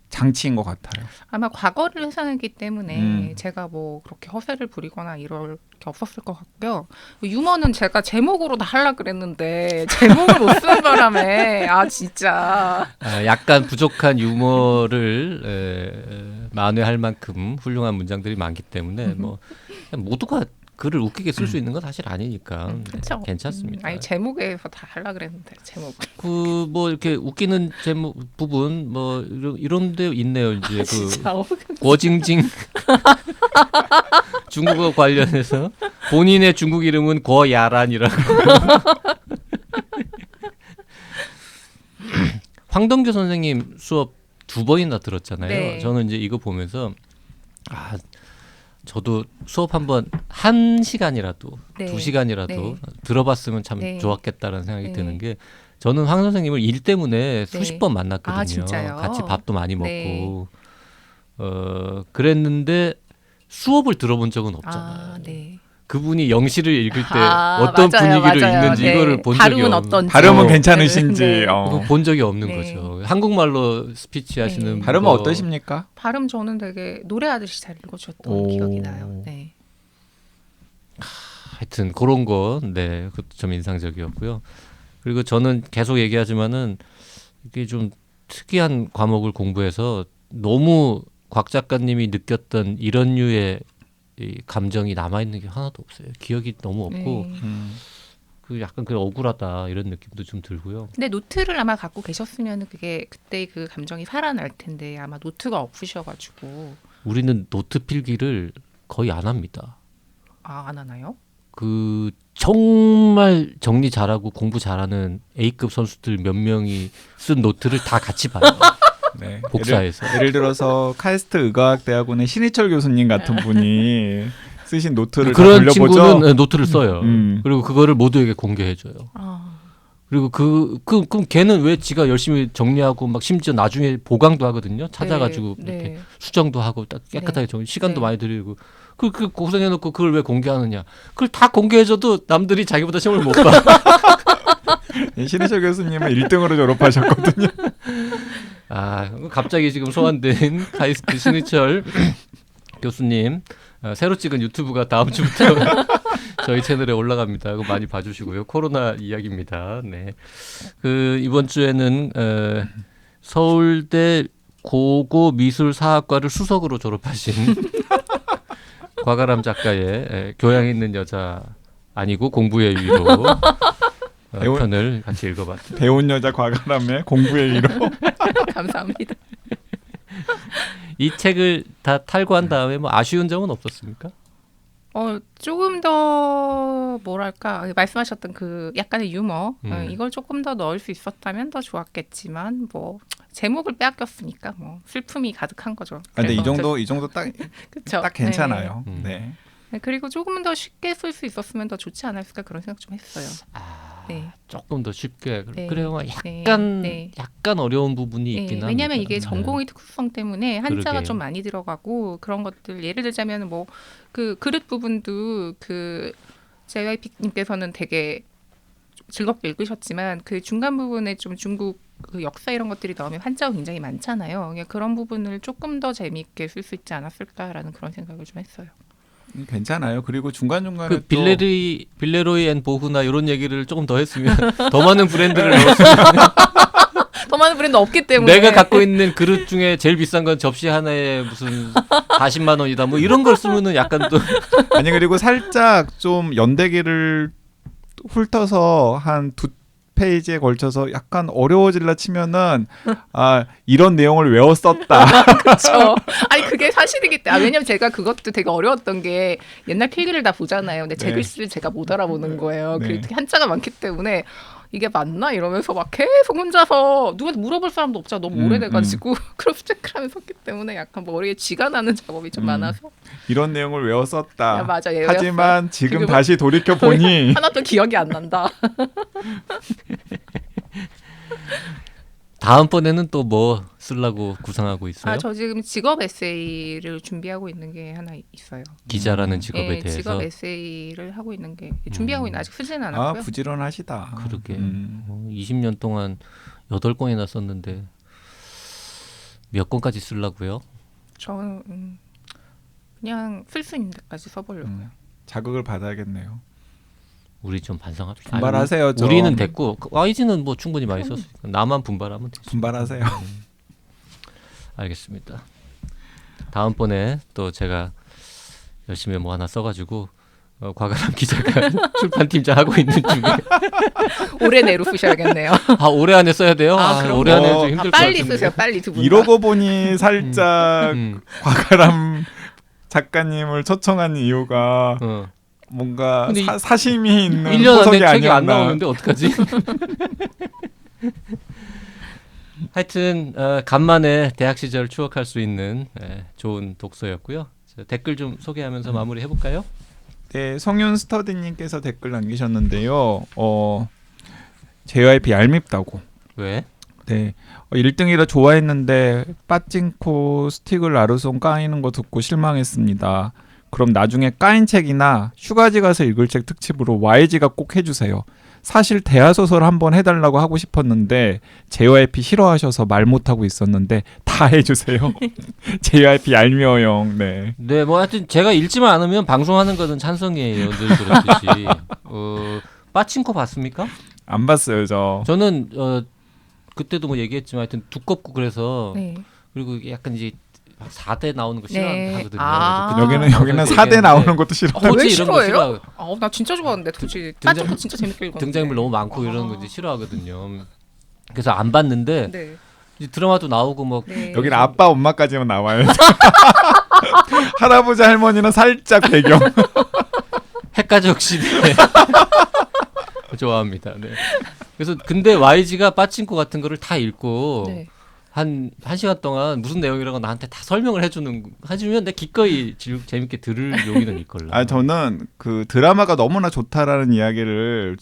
장치인 것 같아요. 아마 과거를 회상했기 때문에 음. 제가 뭐 그렇게 허세를 부리거나 이럴 게 없었을 것 같고요. 유머는 제가 제목으로 다 하려고 그랬는데 제목을 못 쓴 바람에 아 진짜 약간 부족한 유머를 만회할 만큼 훌륭한 문장들이 많기 때문에 뭐 모두가 글을 웃기게 쓸 수 있는 건 사실 아니니까 그렇죠. 괜찮습니다. 아니 제목에서 다 하려고 그랬는데 제목. 그 뭐 이렇게 웃기는 제목 부분 뭐 이런 데 있네요. 이제 그 진짜 거징징 중국어 관련해서 본인의 중국 이름은 거야란이라고. 황동규 선생님 수업 2번이나 들었잖아요. 네. 저는 이제 이거 보면서 아 저도 수업 한번 1시간이라도 네. 2시간이라도 네. 들어봤으면 참 네. 좋았겠다는 생각이 네. 드는 게 저는 황 선생님을 일 때문에 수십 네. 번 만났거든요. 아, 진짜요? 같이 밥도 많이 먹고 네. 그랬는데 수업을 들어본 적은 없잖아요. 아, 네. 그분이 영시를 읽을 때 아, 어떤 맞아요, 분위기를 맞아요. 읽는지 네. 이거를 본 적이 발음은 없는 어떤지. 발음은 어. 괜찮으신지. 네. 어. 본 적이 없는 네. 거죠. 한국말로 스피치 하시는 네. 발음은 거. 어떠십니까? 발음 저는 되게 노래하듯이 잘 읽어주셨던 오. 기억이 나요. 네. 하여튼 그런 거, 네, 그것도 좀 인상적이었고요. 그리고 저는 계속 얘기하지만은 이게 좀 특이한 과목을 공부해서 너무 곽 작가님이 느꼈던 이런 류의 이 감정이 남아 있는 게 하나도 없어요. 기억이 너무 없고 네. 그 약간 그 억울하다 이런 느낌도 좀 들고요. 근데 노트를 아마 갖고 계셨으면 그게 그때 그 감정이 살아날 텐데 아마 노트가 없으셔가지고 우리는 노트 필기를 거의 안 합니다. 안 하나요? 그 정말 정리 잘하고 공부 잘하는 A급 선수들 몇 명이 쓴 노트를 다 같이 봐요. 네. 복사해서. 예를 들어서 카이스트 의과학대학원의 신희철 교수님 같은 분이 쓰신 노트를 다 그런 돌려보죠. 친구는 노트를 써요. 음. 그리고 그거를 모두에게 공개해줘요. 아, 그리고 그럼 걔는 왜 지가 열심히 정리하고 막 심지어 나중에 보강도 하거든요. 찾아가지고 네, 이렇게 네. 수정도 하고 딱 깨끗하게 정리, 시간도 네. 많이 들이고 그 고생해놓고 그걸 왜 공개하느냐? 그걸 다 공개해줘도 남들이 자기보다 시험을 못 봐. 신희철 교수님은 1등으로 졸업하셨거든요. 아 갑자기 지금 소환된 카이스트 신희철 교수님 새로 찍은 유튜브가 다음 주부터 저희 채널에 올라갑니다. 그거 많이 봐주시고요. 코로나 이야기입니다. 네. 그 이번 주에는 서울대 고고 미술사학과를 수석으로 졸업하신 과가람 작가의 교양 있는 여자 아니고 공부의 위로 배운- 편을 같이 읽어봤습니다. 배운 여자 과가람의 공부의 위로. 감사합니다. 이 책을 다 탈고한 다음에 뭐 아쉬운 점은 없었습니까? 조금 더 뭐랄까 말씀하셨던 그 약간의 유머 이걸 조금 더 넣을 수 있었다면 더 좋았겠지만 뭐 제목을 빼앗겼으니까 뭐 슬픔이 가득한 거죠. 아, 근데 그래서 이 정도 딱 그쵸? 괜찮아요. 네. 네. 네, 그리고 조금 더 쉽게 쓸 수 있었으면 더 좋지 않았을까 그런 생각 좀 했어요. 네. 조금 더 쉽게 네. 그래요. 네. 약간 네. 약간 어려운 부분이 네, 있긴 합니다. 왜냐하면 이게 네. 전공의 특수성 때문에 한자가 그러게요. 좀 많이 들어가고 그런 것들 예를 들자면 뭐 그 그릇 부분도 그 JYP님께서는 되게 즐겁게 읽으셨지만 그 중간 부분에 좀 중국 그 역사 이런 것들이 넣으면 한자가 굉장히 많잖아요. 그러니까 그런 부분을 조금 더 재미있게 쓸 수 있지 않았을까라는 그런 생각을 좀 했어요. 괜찮아요. 그리고 중간중간에 그 빌레로이 앤 보흐나 이런 얘기를 조금 더 했으면 더 많은 브랜드를 넣었으면 더 많은 브랜드 없기 때문에 내가 갖고 있는 그릇 중에 제일 비싼 건 접시 하나에 무슨 40만 원이다. 뭐 이런 걸 쓰면은 약간 또 아니 그리고 살짝 좀 연대기를 훑어서 한 두 페이지에 걸쳐서 약간 어려워질라 치면은 아 이런 내용을 외웠었다. 그렇죠. 아니 그게 사실이기 때문에 왜냐면 제가 그것도 되게 어려웠던 게 옛날 필기를 다 보잖아요. 근데 제 네. 글씨를 제가 못 알아보는 거예요. 네. 그리고 한자가 많기 때문에 이게 맞나 이러면서 막 계속 혼자서 누구한테 물어볼 사람도 없잖아. 너무 오래돼가지고 크로스 체크를 하면서 했기 때문에 약간 머리에 쥐가 나는 작업이 좀 많아서 이런 내용을 외웠었다. 야, 맞아, 예, 하지만 지금 지금은 다시 돌이켜 보니 하나도 기억이 안 난다. 다음번에는 또 뭐 쓰려고 구상하고 있어요? 아, 저 지금 직업 에세이를 준비하고 있는 게 하나 있어요. 기자라는 직업에 네, 대해서. 직업 에세이를 하고 있는 게 준비하고 있는 아직 쓰지는 아 않았고요. 부지런하시다. 그러게. 20년 동안 8권이나 썼는데 몇 권까지 쓰려고요? 저는 그냥 쓸 수 있는 데까지 써보려고요. 자극을 받아야겠네요. 우리 좀 반성합시다. 분발하세요. 아니, 좀. 우리는 됐고 YG는 뭐 충분히 많이 썼으니까 나만 분발하면 되지. 분발하세요. 알겠습니다. 다음번에 또 제가 열심히 뭐 하나 써가지고 과가람 기자가 출판팀장 하고 있는 중에 올해 내로 쓰셔야겠네요. 아 올해 안에 써야 돼요? 아, 그럼요. 올해 안에 좀 힘들 것 빨리 같은데. 쓰세요. 빨리 두 분. 이러고 보니 살짝 과가람 작가님을 초청한 이유가 뭔가 근데 사심이 있는 1년 포석이 안에 책이 안 아니었나. 나오는데 어떡하지? 하여튼 간만에 대학 시절 추억할 수 있는 좋은 독서였고요. 자, 댓글 좀 소개하면서 마무리 해볼까요? 네, 성윤 스터디님께서 댓글 남기셨는데요. JYP 얄밉다고. 왜? 네, 1등이라 좋아했는데 빠찡코 스틱을 아르송 까이는 거 듣고 실망했습니다. 그럼 나중에 까인 책이나 휴가지 가서 읽을 책 특집으로 YG가 꼭 해주세요. 사실 대하소설 한번 해달라고 하고 싶었는데 JYP 싫어하셔서 말 못하고 있었는데 다 해주세요. JYP 얄미워요. 네. 네, 뭐 하여튼 제가 읽지만 않으면 방송하는 거는 찬성이에요. 늘 그렇듯이. 빠친코 봤습니까? 안 봤어요 저. 저는 그때도 뭐 얘기했지만 하여튼 두껍고 그래서 네. 그리고 이게 약간 이제 4대 나오는 거 네. 싫어하거든요. 아. 여기는 그래서 4대 얘기했는데 나오는 것도 싫어. 왜 토지 이런 거 싫어해요? 싫어. 나 진짜 좋아하는데 도대체 등장- 빠진 거 진짜 재밌게 읽었는데. 등장인물 너무 많고 이런 거 이제 싫어하거든요. 그래서 안 봤는데 네. 이제 드라마도 나오고 뭐 네. 여기는 아빠 엄마까지만 나와요. 할아버지 할머니는 살짝 배경. 핵가족 시대 좋아합니다. 네. 그래서 근데 YG가 빠친코 같은 거를 다 읽고 네. 한 시간 동안 무슨 내용이라고 나한테 다 설명을 해주면 내 기꺼이 재밌게 들을 용의는 있걸라. 아 저는 그 드라마가 너무나 좋다라는 이야기를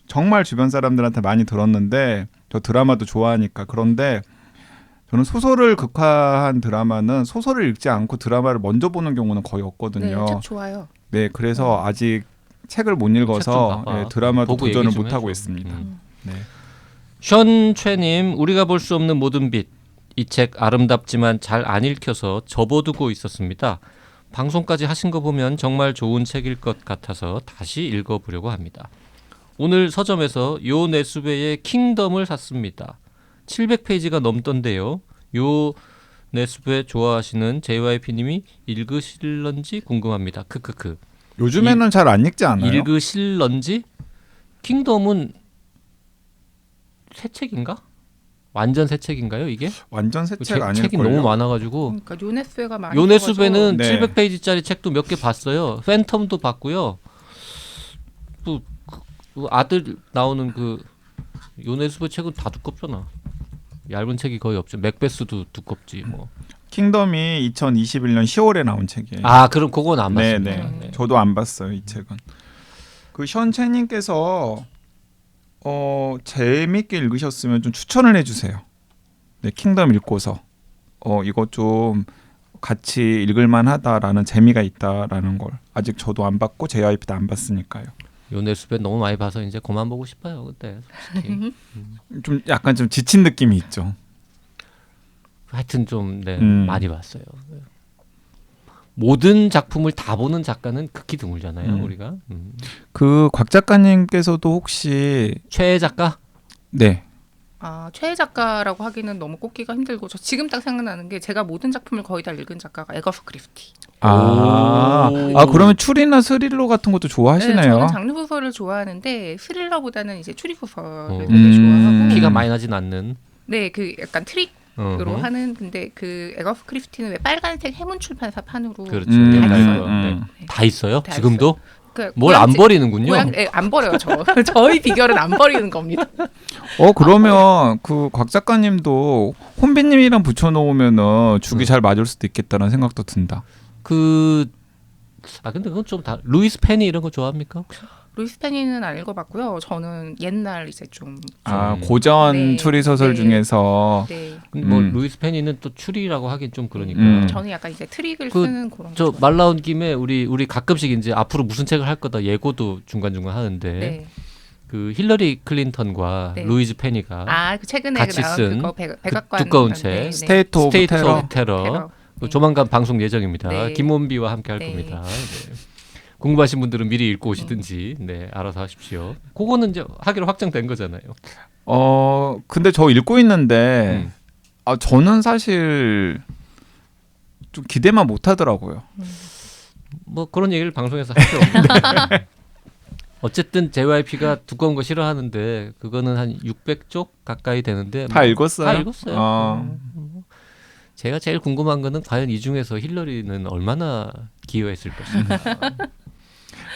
정말 주변 사람들한테 많이 들었는데 저 드라마도 좋아하니까. 그런데 저는 소설을 극화한 드라마는 소설을 읽지 않고 드라마를 먼저 보는 경우는 거의 네, 없거든요. 책 좋아요. 네, 그래서 아직 책을 못 책 읽어서 좀 봐봐. 드라마도 보고 도전을 얘기 좀 못 하고 해줘. 있습니다. 네. 션최님, 우리가 볼 수 없는 모든 빛. 이 책 아름답지만 잘 안 읽혀서 접어두고 있었습니다. 방송까지 하신 거 보면 정말 좋은 책일 것 같아서 다시 읽어보려고 합니다. 오늘 서점에서 요 네스베의 킹덤을 샀습니다. 700페이지가 넘던데요. 요 네스베 좋아하시는 JYP님이 읽으실런지 궁금합니다. 크크크. 요즘에는 잘 안 읽지 않아요? 읽으실런지? 킹덤은 새 책인가? 완전 새 책인가요 이게? 완전 새 책 아닐걸요? 책이 너무 많아가가지고 그러니까 요네스베가 많이 요네스베는 네. 700페이지짜리 책도 몇 개 봤어요. 팬텀도 봤고요. 또 그 아들 나오는 그 요네스베 책은 다 두껍잖아. 얇은 책이 거의 없죠. 맥베스도 두껍지 뭐. 킹덤이 2021년 10월에 나온 책이에요. 아 그럼 그건 안 네, 봤습니다. 네. 저도 안 봤어요 이 책은. 그 션채님께서 재밌게 읽으셨으면 좀 추천을 해주세요. 네, 킹덤 읽고서 이거 좀 같이 읽을만하다라는 재미가 있다라는 걸. 아직 저도 안 봤고 JYP도 안 봤으니까요. 요네스베 너무 많이 봐서 이제 그만 보고 싶어요. 그때 솔직히. 좀 약간 좀 지친 느낌이 있죠. 하여튼 좀 네, 음. 많이 봤어요. 모든 작품을 다 보는 작가는 극히 드물잖아요. 우리가 그 곽 작가님께서도 혹시 최애 작가 네 최애 작가라고 하기는 너무 꼽기가 힘들고 저 지금 딱 생각나는 게 제가 모든 작품을 거의 다 읽은 작가가 에거서 크리스티. 그러면 추리나 스릴러 같은 것도 네, 좋아하시네요. 저는 장르 소설을 좋아하는데 스릴러보다는 이제 추리 소설을 되게 좋아하고 피가 많이 나진 않는. 네, 그 약간 트릭으로 어허. 하는 근데 그 에거서 크리스티는 왜 빨간색 해문 출판사 판으로 그렇죠. 음, 다 있어요. 네. 다 있어요? 다 지금도? 그 뭘 안 버리는군요. 안 버려요. 저희 비결은 안 버리는 겁니다. 그러면 그 곽 작가님도 혼비님이랑 붙여놓으면은 죽이 잘 맞을 수도 있겠다는 생각도 든다. 근데 그건 좀 다 루이스 페니 이런 거 좋아합니까? 혹시? 루이스 페니는 안 읽어봤고요. 저는 옛날 이제 좀 고전 네, 추리 소설 네. 중에서 네. 뭐 루이스 페니는 또 추리라고 하긴 좀 그러니까. 저는 약간 이제 트릭을 그, 쓰는 그런 저 거 말 나온 김에 우리 가끔씩 이제 앞으로 무슨 책을 할 거다 예고도 중간중간 하는데 네. 그 힐러리 클린턴과 네. 루이즈 페니가 그 최근에 같이 나온 쓴 그거 백악관 두꺼운 책, 스테이트 오브 스테이트 테러. 오브 테러 테러. 네. 조만간 방송 예정입니다. 네. 김원비와 함께 할 네. 겁니다. 네. 궁금하신 분들은 미리 읽고 오시든지 알아서 하십시오. 그거는 이제 하기로 확정된 거잖아요. 근데 저 읽고 있는데 저는 사실 좀 기대만 못 하더라고요. 뭐 그런 얘기를 방송에서 하죠. 어쨌든 JYP가 두꺼운 거 싫어하는데 그거는 한 600쪽 가까이 되는데 다 읽었어요? 다 읽었어요. 제가 제일 궁금한 거는 과연 이 중에서 힐러리는 얼마나 기여했을 것인가.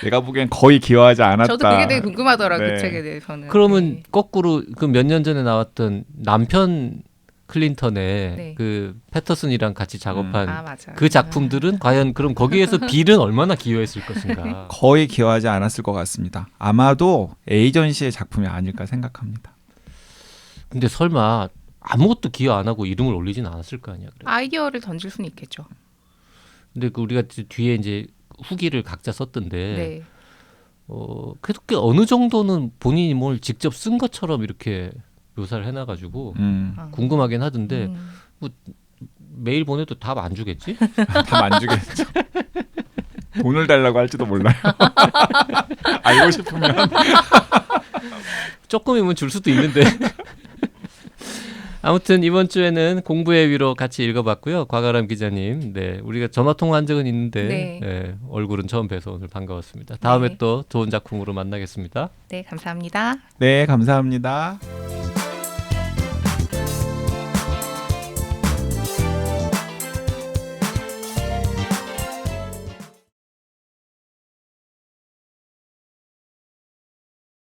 내가 보기엔 거의 기여하지 않았다. 저도 그게 되게 궁금하더라고요. 네. 그 책에 대해서는. 그러면 네. 거꾸로 그 몇 년 전에 나왔던 남편 클린턴의 네. 그 패터슨이랑 같이 작업한 맞아. 그 작품들은 과연 그럼 거기에서 빌은 얼마나 기여했을 것인가. 거의 기여하지 않았을 것 같습니다. 아마도 에이전시의 작품이 아닐까 생각합니다. 근데 설마 아무것도 기여 안 하고 이름을 올리진 않았을 거 아니야. 그래. 아이디어를 던질 수는 있겠죠. 근데 그 우리가 뒤에 이제 후기를 각자 썼던데 네. 그래도 꽤 어느 정도는 본인이 뭘 직접 쓴 것처럼 이렇게 묘사를 해놔가지고 궁금하긴 하던데 뭐 메일 보내도 답 안 주겠지? 답 안 주겠죠. 돈을 달라고 할지도 몰라요. 알고 싶으면 조금이면 줄 수도 있는데. 아무튼 이번 주에는 공부의 위로 같이 읽어봤고요. 곽아람 기자님, 우리가 전화 통화한 적은 있는데 얼굴은 처음 뵈서 오늘 반가웠습니다. 다음에 또 좋은 작품으로 만나겠습니다. 네, 감사합니다. 네, 감사합니다.